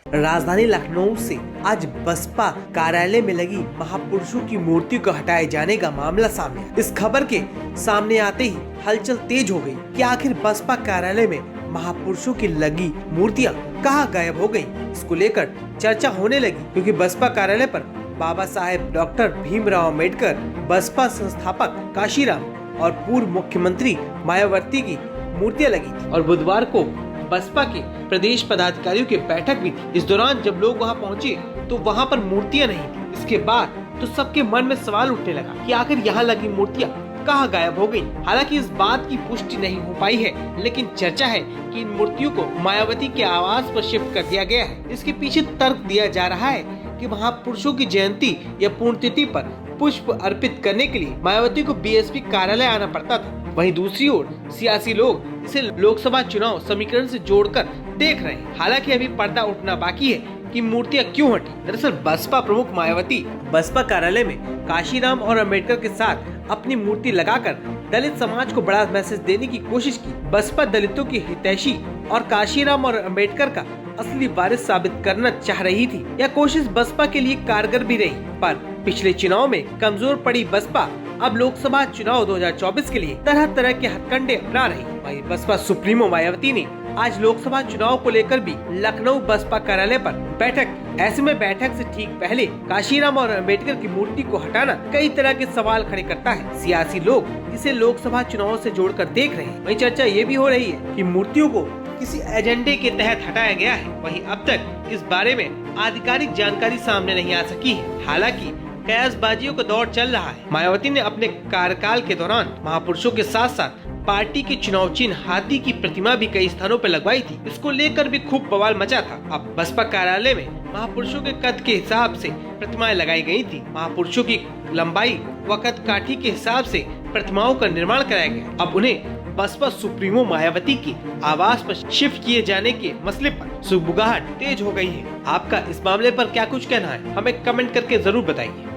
राजधानी लखनऊ से आज बसपा कार्यालय में लगी महापुरुषों की मूर्ति को हटाए जाने का मामला सामने आया। इस खबर के सामने आते ही हलचल तेज हो गई कि आखिर बसपा कार्यालय में महापुरुषों की लगी मूर्तियां कहां गायब हो गयी। इसको लेकर चर्चा होने लगी क्योंकि बसपा कार्यालय पर बाबा साहेब डॉक्टर भीमराव अम्बेडकर, बसपा संस्थापक काशीराम और पूर्व मुख्यमंत्री मायावती की मूर्तियां लगी थी और बुधवार को बसपा के प्रदेश पदाधिकारियों की बैठक भी थी। इस दौरान जब लोग वहां पहुंचे तो वहां पर मूर्तियां नहीं थी। इसके बाद तो सबके मन में सवाल उठने लगा कि आखिर यहाँ लगी मूर्तियां कहाँ गायब हो गयी। हालांकि इस बात की पुष्टि नहीं हो पाई है, लेकिन चर्चा है कि इन मूर्तियों को मायावती के आवास पर शिफ्ट कर दिया गया है। इसके पीछे तर्क दिया जा रहा है कि महापुरुषों की जयंती या पुण्यतिथि पर पुष्प अर्पित करने के लिए मायावती को बीएसपी कार्यालय आना पड़ता था। वहीं दूसरी ओर सियासी लोग इसे लोकसभा चुनाव समीकरण से जोड़कर देख रहे हैं। हालांकि अभी पर्दा उठना बाकी है कि मूर्तियां क्यों हटी। दरअसल बसपा प्रमुख मायावती बसपा कार्यालय में काशीराम और अम्बेडकर के साथ अपनी मूर्ति लगाकर दलित समाज को बड़ा मैसेज देने की कोशिश की। बसपा दलितों की हितैषी और काशीराम और अम्बेडकर का असली वारिस साबित करना चाह रही थी। यह कोशिश बसपा के लिए कारगर भी रही, पर पिछले चुनाव में कमजोर पड़ी बसपा अब लोकसभा चुनाव 2024 के लिए तरह तरह के हथकंडे अपना रही। वहीं बसपा सुप्रीमो मायावती ने आज लोकसभा चुनाव को लेकर भी लखनऊ बसपा कार्यालय पर बैठक। ऐसे में बैठक से ठीक पहले काशीराम और अम्बेडकर की मूर्ति को हटाना कई तरह के सवाल खड़े करता है। सियासी लोग इसे लोकसभा चुनाव से जोड़कर देख रहे हैं। वहीं चर्चा ये भी हो रही है कि मूर्तियों को किसी एजेंडे के तहत हटाया गया है। वहीं अब तक इस बारे में आधिकारिक जानकारी सामने नहीं आ सकी है। हालांकि कयासबाजियों का दौर चल रहा है। मायावती ने अपने कार्यकाल के दौरान महापुरुषों के साथ साथ पार्टी के चुनाव चिन्ह हाथी की प्रतिमा भी कई स्थानों पर लगवाई थी। इसको लेकर भी खूब बवाल मचा था। अब बसपा कार्यालय में महापुरुषों के कद के हिसाब से प्रतिमाएं लगाई गई थी। महापुरुषों की लंबाई व कद काठी के हिसाब से प्रतिमाओं का निर्माण कराया गया। अब उन्हें बसपा सुप्रीमो मायावती की आवास पर शिफ्ट किए जाने के मसले पर सुगबुगाहट तेज हो गई है। आपका इस मामले पर क्या कुछ कहना है, हमें कमेंट करके जरूर बताइए।